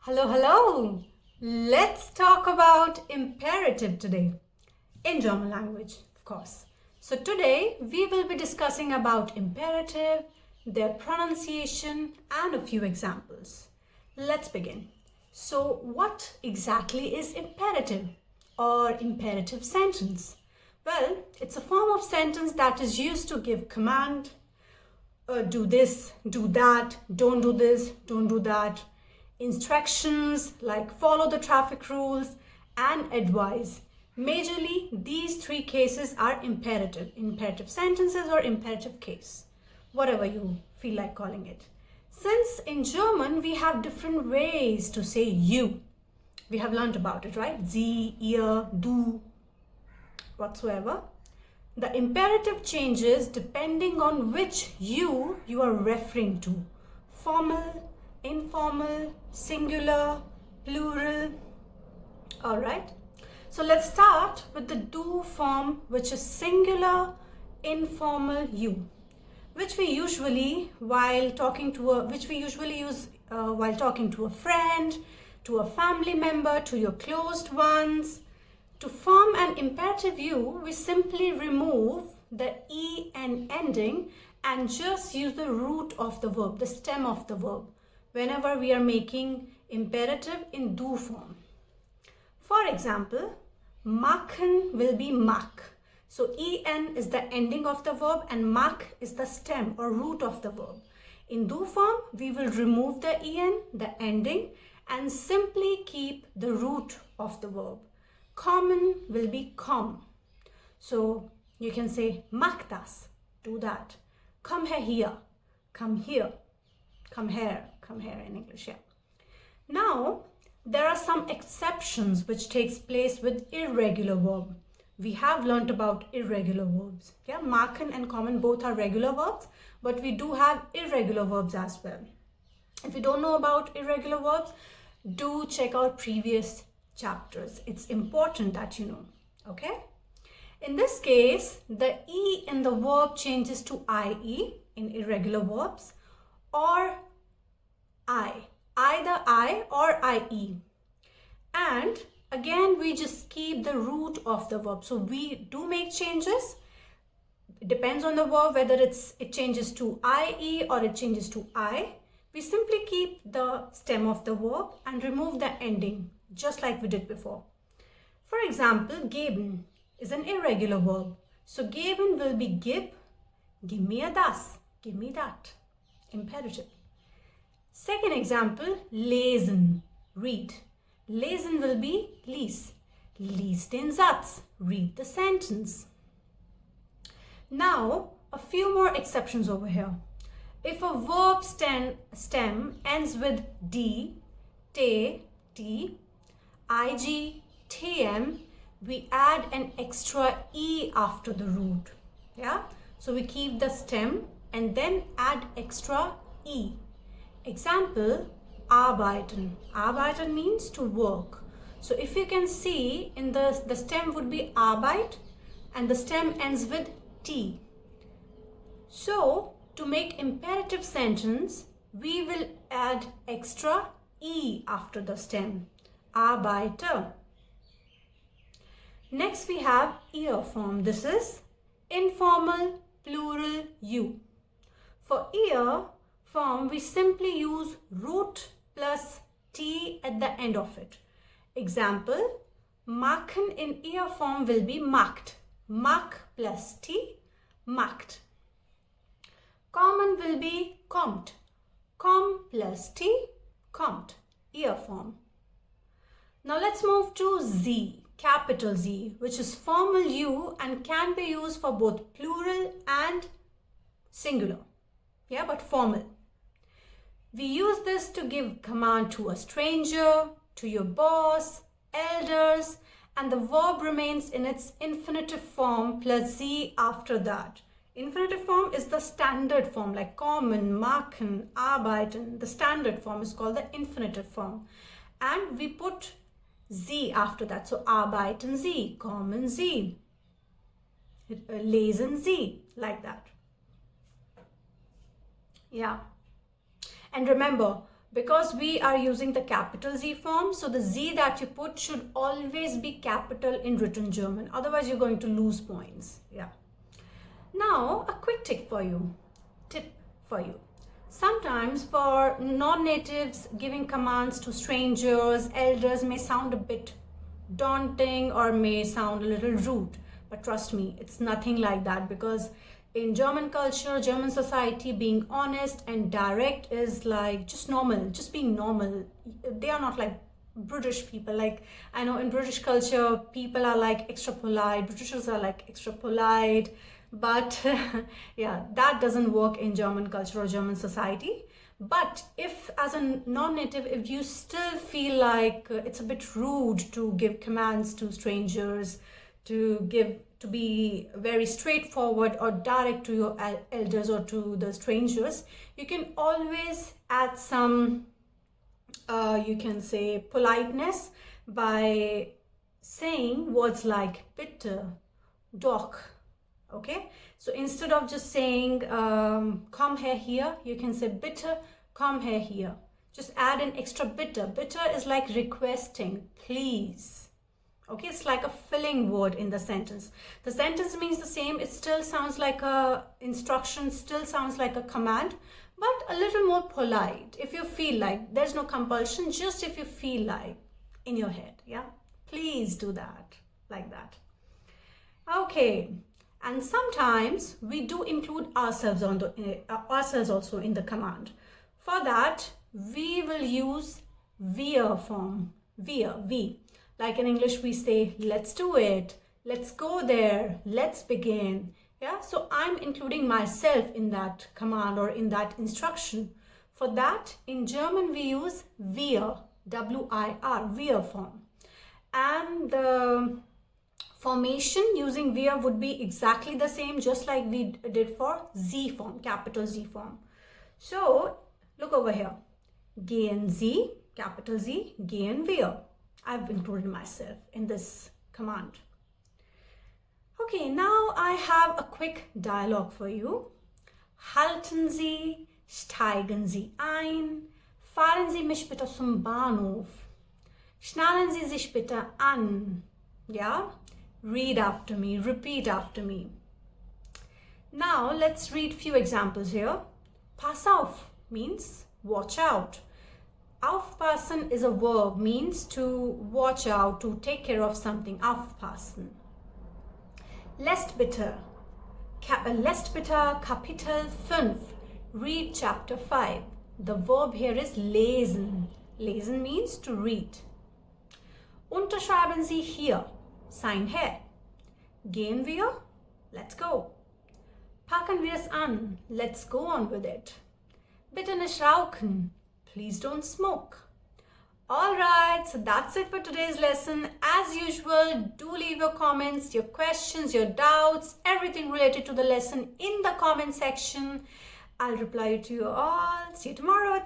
Hello, hello. Let's talk about imperative today in German language, of course. So today we will be discussing about imperative, their pronunciation and a few examples. Let's begin. So what exactly is imperative or imperative sentence? Well, it's a form of sentence that is used to give command, do this, do that, don't do this, don't do that, instructions like follow the traffic rules, and advise. Majorly, these three cases are imperative sentences or imperative case, whatever you feel like calling it. Since in German we have different ways to say you, we have learned about it, right? Sie, ihr, du, whatsoever. The imperative changes depending on which you are referring to. Formal, informal, singular, plural. All right. So let's start with the do form, which is singular, informal you, which we usually use while talking to a friend, to a family member, to your closed ones. To form an imperative you, we simply remove the en ending and just use the root of the verb, the stem of the verb, whenever we are making imperative in do form. For example, machen will be mach. So en is the ending of the verb and mach is the stem or root of the verb. In do form, we will remove the en, the ending, and simply keep the root of the verb. Kommen will be komm. So you can say mach das, do that. Come here, come here, come here in English, yeah. Now, there are some exceptions which takes place with irregular verb. We have learnt about irregular verbs. Yeah, machen and kommen both are regular verbs, but we do have irregular verbs as well. If you don't know about irregular verbs, do check out previous chapters. It's important that you know, okay? In this case, the E in the verb changes to IE in irregular verbs or I, either I or IE. And again, we just keep the root of the verb. So we do make changes. It depends on the verb whether it changes to IE or it changes to I. We simply keep the stem of the verb and remove the ending, just like we did before. For example, geben is an irregular verb. So geben will be gib mir das, give me that, imperative. Second example, lesen, read. Lesen will be lies den Satz, read the sentence. Now, a few more exceptions over here. If a verb stem ends with d, te, t, ig, tm, we add an extra e after the root. Yeah? So we keep the stem and then add extra e. Example, arbeiten. Arbeiten means to work. So if you can see, in the stem would be arbeit and the stem ends with t. So to make imperative sentence, we will add extra e after the stem. Arbeiter. Next we have ihr form. This is informal plural you. For ihr form, we simply use root plus t at the end of it. Example, machen in ihr form will be macht. Mach plus t, macht. Kommen will be kommt. Komm plus t, kommt. Ihr form. Now let's move to Z, capital Z, which is formal you and can be used for both plural and singular. Yeah, but formal. We use this to give command to a stranger, to your boss, elders, and the verb remains in its infinitive form plus Z after that. Infinitive form is the standard form like kommen, machen, arbeiten. The standard form is called the infinitive form. And we put Z after that. So arbeiten Sie, kommen Sie, lesen Sie, like that. Yeah. And remember, because we are using the capital Z form, so the Z that you put should always be capital in written German. Otherwise, you're going to lose points. Yeah. Now, a quick tip for you. Sometimes for non-natives, giving commands to strangers, elders may sound a bit daunting or may sound a little rude. But trust me, it's nothing like that, because in German culture, German society, being honest and direct is like just normal, just being normal. They are not like British people. Like, I know in British culture, people are like extra polite. Britishers are like extra polite. But yeah, that doesn't work in German culture or German society. But if as a non-native, if you still feel like it's a bit rude to give commands to strangers, to be very straightforward or direct to your elders or to the strangers, you can always add some, you can say, politeness by saying words like bitte, doch. Okay, so instead of just saying come here, you can say bitte, come here. Just add an extra bitte. Bitte is like requesting, please. Okay, it's like a filling word in the sentence. The sentence means the same. It still sounds like a instruction, still sounds like a command, but a little more polite. If you feel like, there's no compulsion, just if you feel like in your head. Yeah, please do that, like that. Okay. And sometimes we do include ourselves also in the command. For that, we will use wir form. We. Like in English, we say, let's do it, let's go there, let's begin. Yeah, so I'm including myself in that command or in that instruction. For that, in German, we use wir, W-I-R, wir form. And the formation using wir would be exactly the same, just like we did for Z form, capital Z form. So look over here. Gehen Sie, capital Z, gehen wir. I've included myself in this command. Okay, now I have a quick dialogue for you. Halten Sie, steigen Sie ein, fahren Sie mich bitte zum Bahnhof. Schnallen Sie sich bitte an. Yeah? Read after me, repeat after me. Now let's read few examples here. Pass auf means watch out. Aufpassen is a verb, means to watch out, to take care of something. Aufpassen. Lest bitte, Kapitel 5. Read chapter 5. The verb here is lesen. Lesen means to read. Unterschreiben Sie hier. Sign here. Gehen wir? Let's go. Packen wir es an. Let's go on with it. Bitte nicht rauchen. Please don't smoke. Alright, so that's it for today's lesson. As usual, do leave your comments, your questions, your doubts, everything related to the lesson in the comment section. I'll reply to you all. See you tomorrow.